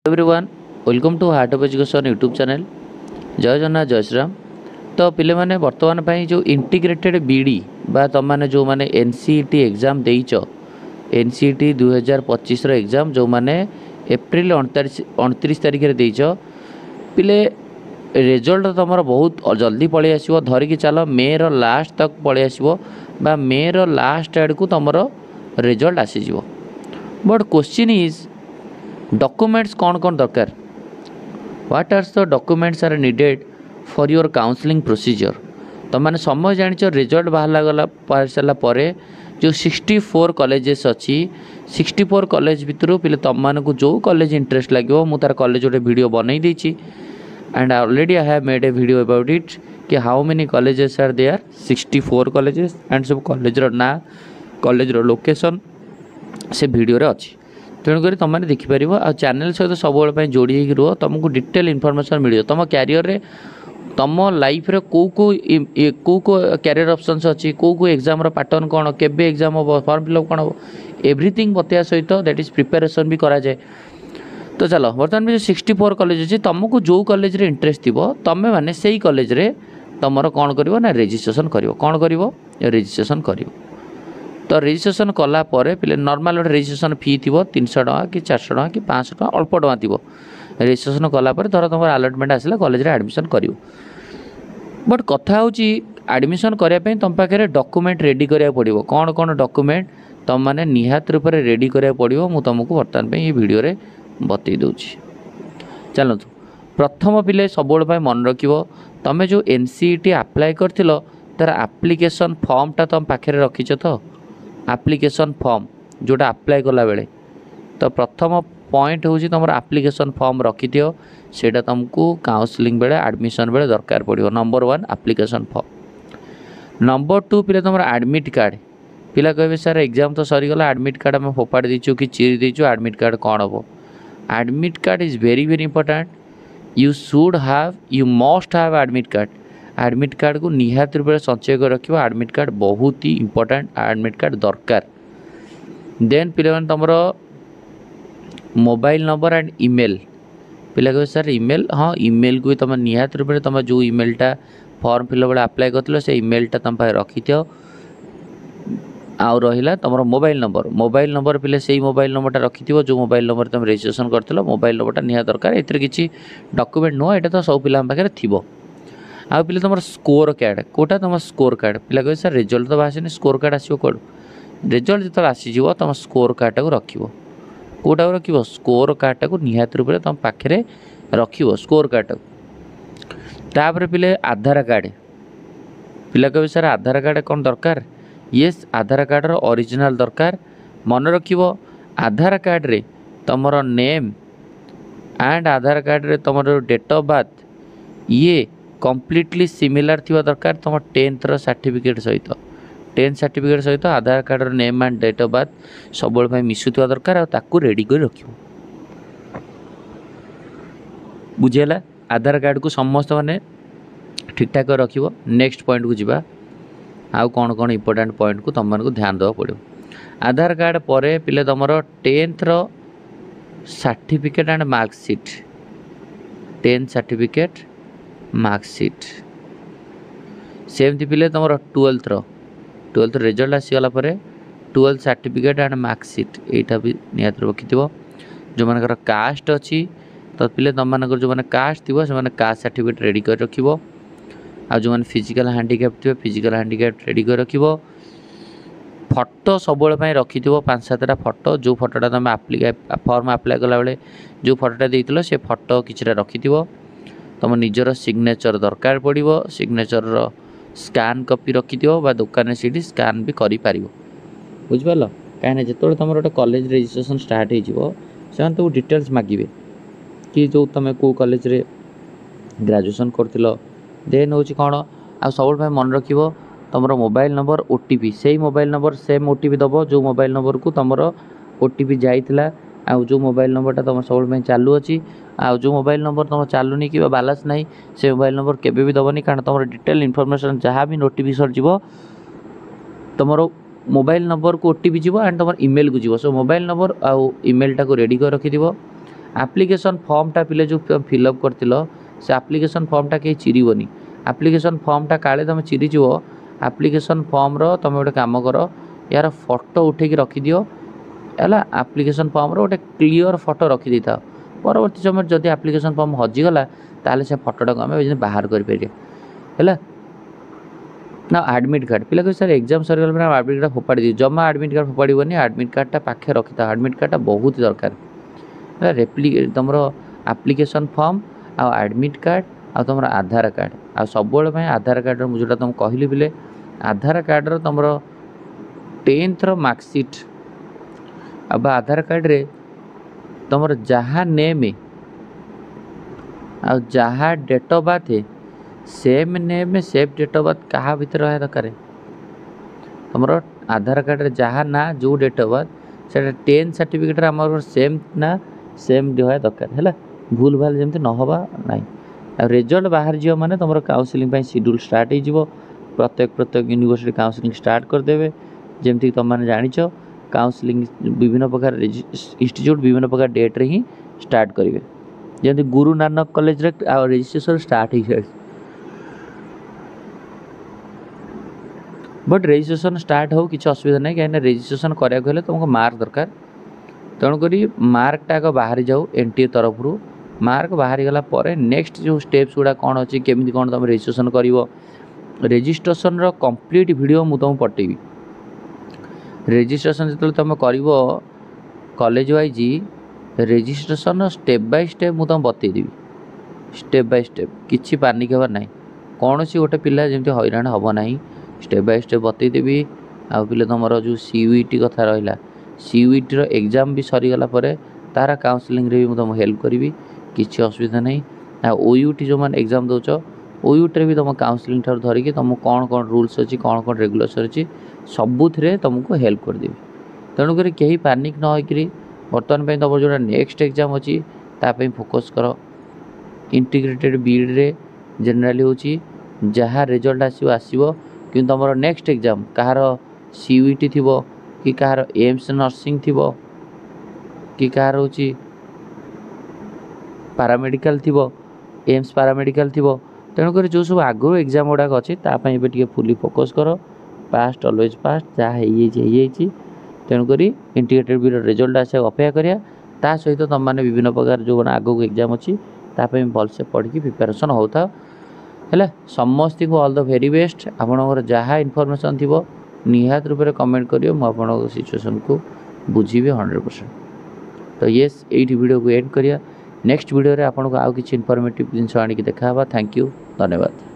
Everyone welcome to heart of education YouTube channel. जय जगन्नाथ जय श्रीराम। तो पिले माने वर्तमान ପାଇଁ जो इंटीग्रेटेड बीडी बा तुम माने जो माने एनसीईटी एग्जाम देइछ एनसीईटी 2025 रो एग्जाम जो माने एप्रिल 29 तारिख रे देइछ पिले रिजल्ट तुमर बहुत जल्दी पळि आसीबो। धरिकी चलो मे रो लास्ट तक पळि आसीबो बा मे रो लास्ट एड को तुमर रिजल्ट आसी जिवो। बट क्वेश्चन इज डॉक्यूमेंट्स कौन कौन दरकार, what are the documents are needed for your counselling procedure. तो मैंने समय जानिच रिजल्ट बाहर गला पार सारा परे जो 64 कॉलेजेस अच्छी 64 कॉलेज भितर पे तुम मानक जो कॉलेज इंटरेस्ट लगे मु तार कॉलेज गोटे वीडियो बनई देछि and already I have made a video about it कि how many colleges are there 64 colleges and सब कॉलेज रो ना कॉलेज रो लोकेशन से वीडियो रे अच्छी। तेणुक तुमने देखिपर आ चैनल सहित सब जोड़ी रुह तुमको डिटेल इनफॉरमेशन मिल तुम क्यारियर रे तुम लाइफ रे को क्यारियर ऑप्शंस अच्छी को एग्जाम रो पैटर्न कौन केबे एग्जाम हम फॉर्म फिलअप कौन हम एवरीथिंग बतया सहित दैट इज प्रिपेरेसन भी करा जाए। तो चलो बर्तमान में जो 64 कॉलेज अच्छी तुमको जो कॉलेज रे इंटरेस्ट थी तुम्हें मैंने से ही कॉलेज रे तुमर कौन कर रजिस्ट्रेशन कर कौन कर रजिस्ट्रेशन कर। तो रजिस्ट्रेशन कला परे पिले नॉर्मल गोटे रजिस्ट्रेशन फी थी 300 टका कि 400 टका कि 500 टका अल्प टका थी रजिस्ट्रेशन कला परे धर तुम अलॉटमेंट आसला कॉलेज रे एडमिशन करियो। बट कथा होची एडमिशन करिया पे तुम पाखे डॉक्यूमेंट रेडी करिया पड़िबो। कौन कौन डॉक्यूमेंट तुम माने निहात रूप से रेडी करिया पड़िबो मु तुमको वर्तमान पे ये वीडियो रे बतई दूची। चलो प्रथम पिले सब मन रखिबो तुम जो एनसीईटी अप्लाई करथिलो तार एप्लिकेशन फॉर्म टा तुम पाखे रखिछ तो एप्लिकेशन फॉर्म जोटा अप्लाई कला बेले तो प्रथम पॉइंट हूँ तुम एप्लिकेशन फॉर्म रखी दियो सेटा तुमको काउंसलिंग बेले एडमिशन बेले दरकार पड़ो। Number 1 application form. नंबर 2 पिले तुम एडमिट कार्ड। पिला कहे सर एग्जाम तो सरीगला एडमिट कार्ड आम फोपाड़ी देचु कि चिरी देचु एडमिट कार्ड कौन हम। Admit card is very very important. You must have admit card. Admit card को निहात रूप से संचय कर रखिबा। एडमिट कार्ड बहुत ही इंपोर्टेंट। एडमिट कार्ड दरकार। देन पिले माने तुमरो मोबाइल नंबर एंड ईमेल। पिला कहे सर ईमेल, हाँ ईमेल को तुम निहात रूप से तुम जो ईमेलटा फॉर्म फिलअप बेले अप्लाई करथिलो से ईमेलटा तुम पाखे रखिथियो। आउ रहिला तुम मोबाइल नंबर पिले से मोबाइल नंबरटा रखिथिबो जो मोबाइल नंबर तुम रजिस्ट्रेशन करथिलो मोबाइल नंबरटा निहात दरकार। एतिर किछि डॉक्यूमेंट नो एटा तो सब पिला पाखे थिबो। आ पिले तुम स्कोर कार्ड कोटा तुम स्कोर कार्ड पिला कहे सर रिजल्ट तो आसनी स्कोर कार्ड आसो कौन रिजल्ट जो आसीज तुम स्कोर कार्डटा को रखिबो। कोटा रख स्कोर कार्डटा को निहात रूप से तुम पाखे रख स्कोर कार्डटा। तापर पिले आधार कार्ड। पिला कहे सर आधार कार्ड कौन दरकार। येस आधार कार्ड रो ओरिजिनल दरकार। मन रखिबो आधार कार्ड रे तुमर नेम एंड आधार कार्ड रे तुमर डेट ऑफ बर्थ ये कम्प्लीटली सिमिलर थिबा दरकार। तुम 10th रो सर्टिफिकेट सहित 10th सर्टिफिकेट सहित आधार कार्ड रो name and date of birth सब मिसुवा दरकार आ ताकू रेडी कर रखियो। बुझेला आधार कार्ड को समस्त माने ठीक ठाक रखियो। नेक्स्ट पॉइंट को जीवा आउ कौन कौन इंपोर्टेंट पॉइंट को तुम मानक ध्यान देवा पड़ो। आधार कार्ड परे पिले तुमर 10th रो certificate and marksheet 10th certificate marksheet सेमती पिले तुम 12th रिजल्ट आसीगला 12th सर्टिफिकेट एंड मार्कशीट एटा भी निहात रखि जो मानकर कास्ट अच्छी तो पिले तुम मानकर जो मैंने कास्ट थी से कास्ट सर्टिफिकेट रेडी कर रखिबो। आ जो मैंने फिजिकल हैंडिकैप थे फिजिकल हैंडिकैप रेडी कर रखिबो। फोटो सब रखि 5-7टा फोटो जो फोटोटा तुम फॉर्म अप्लाई कला बेले जो फोटोटा देइतलो से फोटो किछटा रखि तुम निजर सिग्नेचर दरकार पड़ो। सिग्नेचर स्कान कॉपी रखि बा दुकान से स्कान भी करि पारिबो। बुझिपाल कहीं जो तुम गोटे कॉलेज रजिस्ट्रेशन स्टार्ट हो तो डिटेल्स मागिबे कि जो तुम को कॉलेज रे ग्रेजुएशन करथिलो देन होची कौन आ सब मन रखिबो तुम मोबाइल नंबर ओटीपी से मोबाइल नंबर सेम ओटीपी दबो जो मोबाइल नंबर को तुम ओटीपी जाइतिला आ जो मोबाइल नंबरटा तुम सब चालू अच्छी आ जो मोबाइल नंबर तुम चालूनी कि बालांस नहीं से मोबाइल नंबर केबे भी दबनी कारण तुम डिटेल इनफॉरमेशन जहाँ भी नोटिफिकेशन जीव तुम मोबाइल नंबर को ओटीपी जीव एंड तुम ईमेल को जीव सो मोबाइल नंबर आउ ईमेलटा को रेडी कर रखि आप्लिकेशन फॉर्मटा पिले जो फिलअप करथिल से आप्लिकेशन फॉर्मटा कहीं चिरीबनी आप्लिकेशन फॉर्मटा काले तुम चिरीज आप्लिकेशन फॉर्म तुम गोटे काम कर यार फोटो उठेकी रखिदियो है आप्लिकेशन फॉर्म गोटे क्लीयर फोटो रखी था परवर्ती समय जदि आप्लिकेशन फॉर्म हजिगला ताले से फोटोटा को आम बाहर करें है ना आडमिट कार्ड पिला कह सर एग्जाम सरीगला पर आडमिट कार्ड फोपाड़ी दी जमा आडमिट कार्ड फोपाड़बनी आडमिट कार्डटा पाखे रखी था आडमिट कार्डटा बहुत ही दरकार है तुम आप्लिकेशन फॉर्म आडमिट कार्ड आ तुम आधार कार्ड आ सब आधार कार्ड मुझे तुम कहली बिले आधार कार्ड तुम 10th मार्कशीट अब आधार कार्ड रे तुम जहाँ नेम आ जहाँ डेट ऑफ बर्थ है same name same date of birth क्या भीतर रहा दरकार तुम आधार कार्ड रे जहाँ ना जो डेट ऑफ बर्थ से 10 सर्टिफिकेट आम सेम ना सेम रहा दरकार है भूल भाल जमी नहबा ना रिजल्ट बाहर जी मैंने तुम काउनसिलिंग शेड्यूल स्टार्ट हो प्रत्येक यूनिवर्सिटी काउनसिलिंग स्टार्ट करदे जमती तुम मैंने जाच काउनसिलिंग विभिन्न प्रकार इंस्टीट्यूट विभिन्न प्रकार डेट रे ही स्टार्ट करेंगे जमी गुरु नानक कॉलेज रे रजिस्ट्रेशन स्टार्ट हो जाए बट रजिस्ट्रेशन स्टार्ट हो किसी असुविधा नहीं कहीं रजिस्ट्रेशन कराया तुमको मार्क दरकार तेणुक मार्कटा आग बाहरी जाऊ एनटीए तरफ मार्क बाहरी गला पर नेक्स्ट जो स्टेप्स गुड़ा कौन अच्छी केमी कौन तुम रजिस्ट्रेशन कर रजिस्ट्रेशन रो कंप्लीट वीडियो मुझे तुमको पठेबी रजिस्ट्रेशन जो तुम कर college wise registration step by step मुझे तुम बतईदेवी स्टेप बाय स्टेप किसी पानिक हबार ना कौन सी गोटे पिला जमी हैरान हम ना स्टेप बाय स्टेप बतईदेवी आ पिले तुम जो सीयूईटी कथा रहा सीयूईटी रो एग्जाम भी सरीगला तार काउनसिलिंग रे भी तुम हेल्प करी किसी असुविधा नहीं आ ओयूटी जो मैंने एग्जाम दौच ओयूटी भी तुम काउनसिलिंग ठार धरिकी तुम कौन कौन रूल्स अच्छी कौन कौन रेगुलेशन अच्छी सबुथ तुमको हेल्प करदेवी तेणुक कहीं पानिक न होकरी बर्तमान तुम जो नेक्स्ट एग्जाम अच्छी ताप फोकस कर इंटीग्रेटेड बीड रे जनराली होची जहाँ रिजल्ट आसो कि तुम नेक्स्ट एग्जाम कहार सीयूईटी थी कि कहार एम्स नर्सिंग थी कि कहार होची पारामेडिकल थी एम्स पारामेडिकल थी तेणुक जो सब आगु एग्जाम गुड़ाक अच्छी ताप फुली फोकस कर पास्ट अलवेज पास्ट जहाँ तेणुक इंटीग्रेटेड बीड रिजल्ट आसा अपेक्षा करिया ता सहित तुम मैंने विभिन्न प्रकार जो आगक एग्जाम अच्छी ताप भलसे पढ़ी प्रिपेरेसन होता है समस्त को ऑल द वेरी बेस्ट आपंकर जहाँ इनफॉरमेशन थी निहात रूप से कमेंट करियो मु सिचुएशन को बुझी 100%। तो येस ये वीडियो को एंड करिया नेक्स्ट वीडियो रे आपको आउ किसी इनफॉर्मेटिव जिनस आनिक देखा थैंक यू धन्यवाद।